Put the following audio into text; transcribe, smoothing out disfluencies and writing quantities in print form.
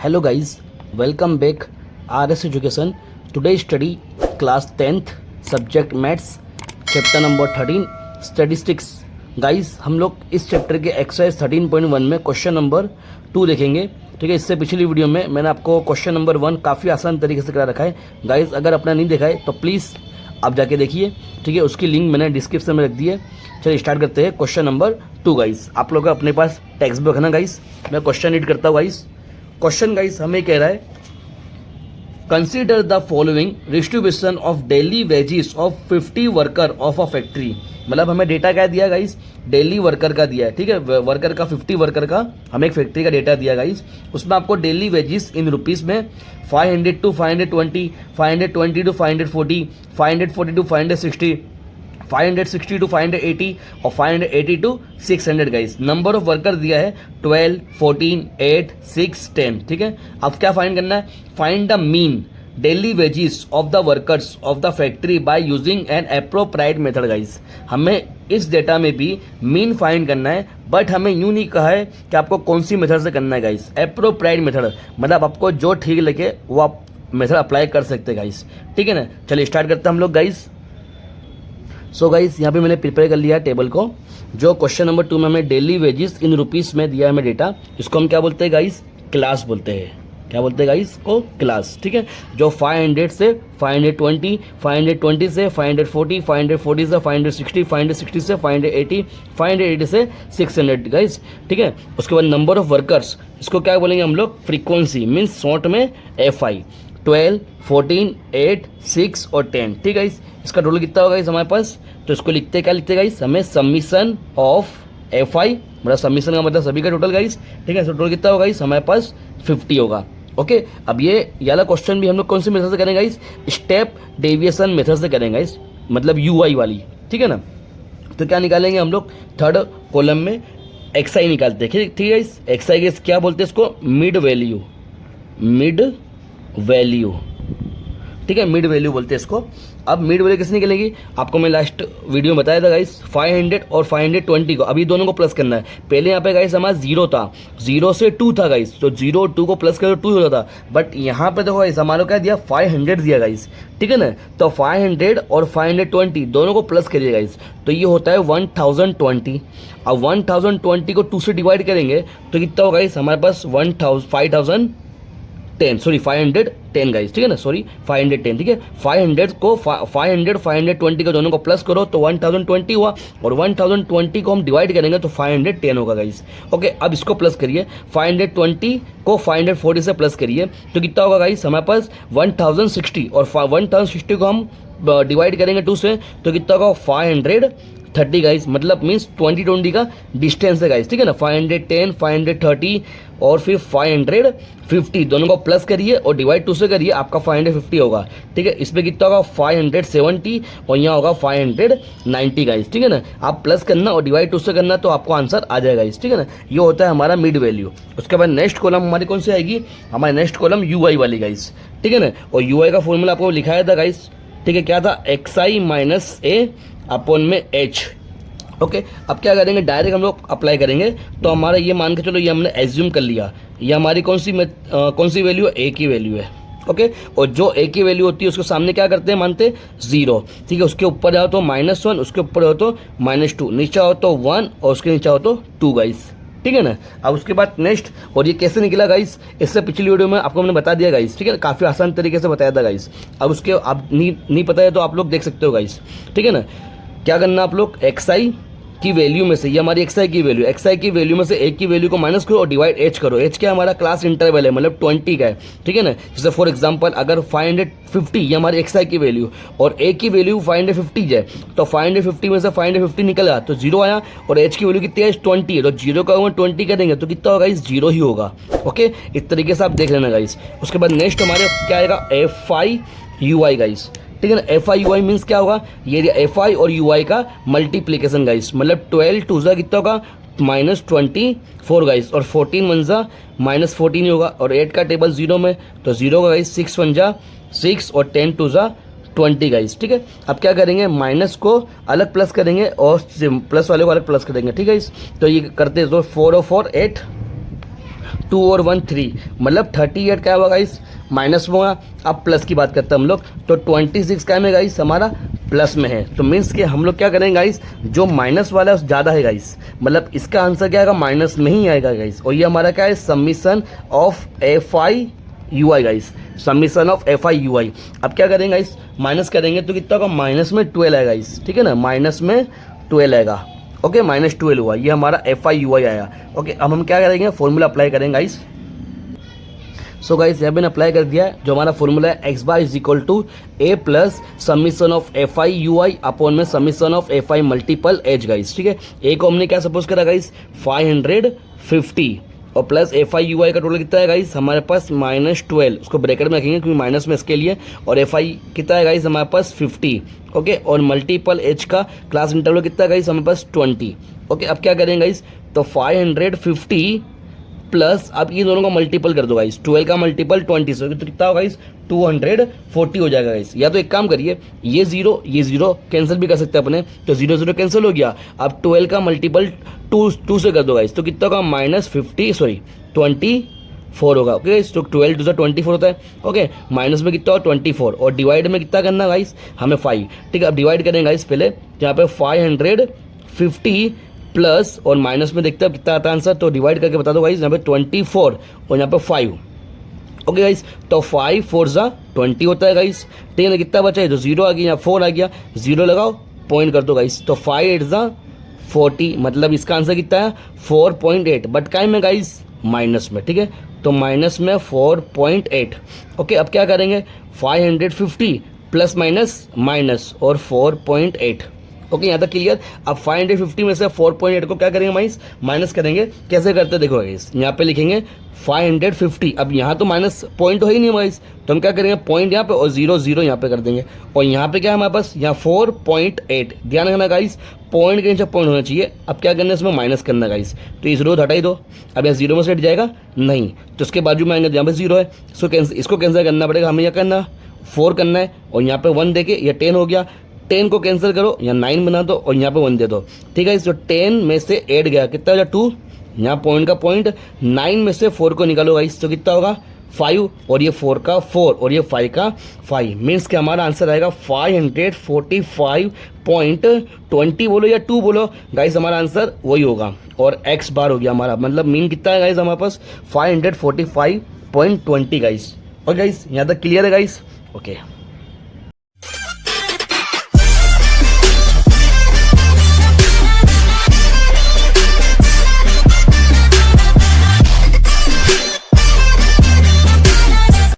Hello guys, welcome back RS Education. Today study class 10th subject maths chapter number 13 statistics. Guys हम लोग इस chapter के exercise 13.1 में question number 2 देखेंगे. ठीक है, इससे पिछली वीडियो में मैंने आपको क्वेश्चन नंबर 1 काफ़ी आसान तरीके से करा रखा है. गाइस अगर अपना नहीं देखा है तो प्लीज़ आप जाके देखिए. ठीक है, उसकी लिंक मैंने डिस्क्रिप्शन में रख दी है. चलिए स्टार्ट करते हैं क्वेश्चन नंबर 2. गाइस आप लोग अपने पास टेक्स्ट बुक है ना गाइस, मैं क्वेश्चन रीड करता हूँ. गाइस क्वेश्चन गाइस हमें कह रहा है consider the following distribution of daily wages of 50 worker of a factory. मतलब हमें डेटा क्या दिया गाइस, डेली वर्कर का दिया है. ठीक है, वर्कर का 50 वर्कर का हमें एक फैक्ट्री का डेटा दिया गाइस. उसमें आपको डेली वेजेस इन रुपीस में 500 टू 520, 520 टू 540, 540 टू 560, 560 टू 580 और 580 to 600 guys. Number of worker दिया है 12, 14, 8, 6, 10. ठीक है, अब क्या फाइंड करना है, find the mean daily wages of the workers of the factory by using an appropriate method. Guys हमें इस डेटा में भी मीन फाइंड करना है, बट हमें यूं नहीं कहा है कि आपको कौन सी मेथड से करना है गाइस. एप्रोप्राइट मेथड मतलब आपको जो ठीक लगे वो आप मेथड अप्लाई कर सकते हैं गाइस. ठीक है ना, चलिए स्टार्ट करते हैं हम लोग गाइस. सो गाइस यहाँ पे मैंने प्रिपेयर कर लिया है टेबल को. जो क्वेश्चन नंबर 2 में हमें डेली वेजेस इन रुपीस में दिया है हमें डेटा, इसको हम क्या बोलते हैं गाइस, क्लास बोलते हैं. क्या बोलते हैं गाइस को, क्लास. ठीक है, जो 500 से 520, 520 से 540, 540 से 560, 560 से 580, 580 से 600 गाइस. ठीक है, उसके बाद नंबर ऑफ वर्कर्स, इसको क्या बोलेंगे हम लोग, फ्रीक्वेंसी मीन्स शॉर्ट में FI. 12, 14, 8, 6 और 10. ठीक है, इसका टोटल कितना होगा इस हमारे पास, तो इसको लिखते क्या लिखते गाइस, हमें समीशन ऑफ FI मतलब समीशन का मतलब सभी का टोटल गाइस. ठीक है, टोटल कितना होगा इस हमारे पास 50 होगा. ओके, अब ये वाला क्वेश्चन भी हम लोग कौन सी मेथड से करेंगे गाइस, स्टेप डेविएशन मेथड से करेंगे गाइस, मतलब UI वाली. ठीक है ना, तो क्या निकालेंगे हम लोग, थर्ड कॉलम में XI निकालते हैं. ठीक है गाइस, XI के क्या बोलते हैं इसको, मिड वैल्यू. मिड वैल्यू, ठीक है, मिड वैल्यू बोलते हैं इसको. अब मिड वैल्यू कैसे निकलेगी, आपको मैं लास्ट वीडियो में बताया था गाइस. 500 और 520 को अभी दोनों को प्लस करना है. पहले यहाँ पे गाइस हमारा 0 था, 0 से 2 था गाइस, तो 0 2 को प्लस करो 2 होता था. बट यहाँ पे देखो गाइस हमारा क्या दिया, 500 दिया गाइस. ठीक है ना, तो 500 और 520 दोनों को प्लस करिए गाइस, तो ये होता है 1020. अब 1020 को 2 से डिवाइड करेंगे तो कितना होगा गाइस, हमारे पास 510 गाइस. ठीक है ना, सॉरी 510. ठीक है, 500 को 520 को दोनों को प्लस करो तो 1020 हुआ, और 1020 को हम डिवाइड करेंगे तो 510 होगा गाइस. ओके, अब इसको प्लस करिए, 520 को 540 से प्लस करिए तो कितना होगा गाइस, हमारे पास 1060, और 1060 को हम डिवाइड करेंगे 2 से तो कितना होगा 530 गाइस. मतलब मीन्स 20 का डिस्टेंस है गाइस. ठीक है ना, 510, 530 और फिर 550 दोनों को प्लस करिए और डिवाइड 2 से करिए, आपका 550 होगा. ठीक है, इसमें कितना होगा 570 और यहाँ होगा 590 गाइस. ठीक है ना, आप प्लस करना और डिवाइड 2 से करना तो आपको आंसर आ जाएगा गाइस. ठीक है ना, ये होता है हमारा मिड वैल्यू. उसके बाद नेक्स्ट कॉलम हमारी कौन सी आएगी, हमारी नेक्स्ट कॉलम UI वाली गाइस. ठीक है ना, और UI का फॉर्मूला आपको लिखाया था गाइस. ठीक है, क्या था, XI माइनस A अपॉन में H. ओके, अब क्या करेंगे, डायरेक्ट हम लोग अप्लाई करेंगे. तो हमारा ये मान के चलो, ये हमने एज्यूम कर लिया, ये हमारी कौन सी वैल्यू है, A की वैल्यू है. ओके, और जो A की वैल्यू होती है उसके सामने क्या करते हैं, मानते 0. ठीक है, उसके ऊपर जाओ तो -1, उसके ऊपर हो तो -2, नीचे हो तो 1 और उसके नीचे हो तो 2 गाइस. ठीक है ना, अब उसके बाद नेक्स्ट, और ये कैसे निकला गाइस, इससे पिछली वीडियो में आपको मैंने बता दिया गाइस. ठीक है, काफ़ी आसान तरीके से बताया था गाइस. अब उसके आप नहीं पता है तो आप लोग देख सकते हो गाइस. ठीक है ना, क्या करना आप लोग, XI की वैल्यू में से, ये हमारी XI की वैल्यू, XI की वैल्यू में से A की वैल्यू को माइनस करो और डिवाइड H करो. H क्या हमारा क्लास इंटरवल है, मतलब 20 का है. ठीक है ना, जैसे फॉर एग्जांपल अगर 550 ये हमारी XI की वैल्यू और A की वैल्यू 550 है, तो 550 में से 550 निकला तो 0 आया, और H की वैल्यू कितनी है, 20 है, तो 0 का 20 करेंगे तो कितना होगा, इस 0 ही होगा. ओके, इस तरीके से आप देख लेना गाइस. उसके बाद नेक्स्ट हमारे क्या आएगा, FI UI गाइस. ठीक है ना, FI UI मीन्स क्या होगा, ये FI और UI का मल्टीप्लीकेशन गाइस. मतलब 12 2 जा कितना होगा, -24 गाइस, और 14 1 जा -14 ही होगा, और 8 का टेबल 0 में तो 0 का गाइस, 6 1 जा 6 और 10 2 जा 20 गाइस. ठीक है, अब क्या करेंगे, माइनस को अलग प्लस करेंगे और प्लस वाले को अलग प्लस करेंगे. ठीक है, तो ये करते हैं, तो 4 और 4 8, 2 और 1 3, मतलब 38 क्या होगा गाइस, माइनस में होगा। अब प्लस की बात करते हैं हम लोग, तो 26 क्या में गाइस हमारा प्लस में है, तो मीन्स कि हम लोग क्या करेंगे गाइस, जो माइनस वाला है ज़्यादा है गाइस, मतलब इसका आंसर क्या आएगा, माइनस में ही आएगा गाइस। और ये हमारा क्या है, summation of F I U I guys, summation of F I U I. अब क्या करेंगे गाइस, माइनस करेंगे तो कितना होगा, माइनस में 12 आएगा गाइस, ठीक है ना, माइनस में 12 आएगा। ओके, माइनस 12 हुआ, ये हमारा एफ आई यू आई आया। ओके, अब हम क्या करेंगे, फॉर्मूला अप्लाई करेंगे गाइस। सो गाइस यहाँ पे अप्लाई कर दिया है, जो हमारा फॉर्मूला है X bar is equal to A plus summation of F I U I upon में summation of F I multiple H guys, ठीक है। ए को हमने क्या सपोज करा गाइस, 550 और प्लस एफ आई यू आई का टोटल कितना है गाइस हमारे पास -12, उसको ब्रैकेट में रखेंगे क्योंकि माइनस में इसके लिए, और एफ आई कितना है गाइस हमारे पास 50। ओके, और मल्टीपल एच का क्लास इंटरवल कितना है गाइस हमारे पास 20। ओके, अब क्या करेंगे गाइस, तो 550 प्लस, अब ये दोनों का मल्टीपल कर दो गाइस, 12 का मल्टीपल 20 से, तो कितना होगा गाइस 240 हो जाएगा गाइस। या तो एक काम करिए, ये जीरो कैंसिल भी कर सकते हैं अपने, तो 0 0 कैंसिल हो गया। अब 12 का मल्टीपल 2 से कर दो गाइस, तो कितना होगा -24 होगा। ओके गाइस, तो 12 2 24 होता है। ओके, माइनस में कितना होगा 24, और डिवाइड में कितना करना गाइस हमें 5, ठीक है। अब डिवाइड करेंगे गाइस पहले, यहाँ पे 550 प्लस और माइनस में देखते हैं कितना आता है आंसर, तो डिवाइड करके बता दो गाइस, यहाँ पे 24 और यहाँ पे 5। ओके गाइस, तो 5 4 जा 20 होता है गाइस, ठीक है। कितना बचा है, तो 0 आ गया, यहाँ 4 आ गया, 0 लगाओ, पॉइंट कर दो गाइस, तो 5 8 जा 40, मतलब इसका आंसर कितना है 4.8, बट काय में गाइस माइनस में, ठीक है, तो माइनस में 4.8। ओके, अब क्या करेंगे, 550 प्लस माइनस माइनस और 4.8। ओके, यहाँ तक क्लियर। अब 550 में से 4.8 को क्या करेंगे माइनस करेंगे, कैसे करते देखो गाइस, यहाँ पे लिखेंगे 550, अब यहाँ तो माइनस पॉइंट तो है ही नहीं गाइस, तो हम क्या करेंगे, पॉइंट यहाँ पे और 0 0 यहाँ पे कर देंगे, और यहाँ पे क्या है हमारे पास, यहाँ 4.8, ध्यान रखना गाइस, पॉइंट के नीचे पॉइंट होना चाहिए। अब क्या करना है, इसमें माइनस करना गाइस, तो ये 0 हटा ही दो, अब यहाँ 0 में से हट जाएगा नहीं, तो उसके बाजू में आएंगे, यहाँ पे 0 है, इसको कैंसिल करना पड़ेगा, हमें क्या करना 4 करना है, और यहाँ पे 1 देके ये 10 हो गया, 10 को कैंसिल करो, यहाँ 9 बना दो और यहाँ पे 1 दे दो, ठीक है। जो 10 में से 8 गया, कितना हो 2, यहाँ पॉइंट का पॉइंट, 9 में से 4 को निकालो गाइस, तो कितना होगा 5, और ये 4 का 4 और ये 5 का 5, मीन्स कि हमारा आंसर आएगा 545.20 बोलो या 2 बोलो गाइस, हमारा आंसर वही होगा, और x बार हो गया हमारा, मतलब मीन कितना है गाइस हमारे पास 545.20 गाइस। और गाइस यहाँ तक क्लियर है गाइस, ओके।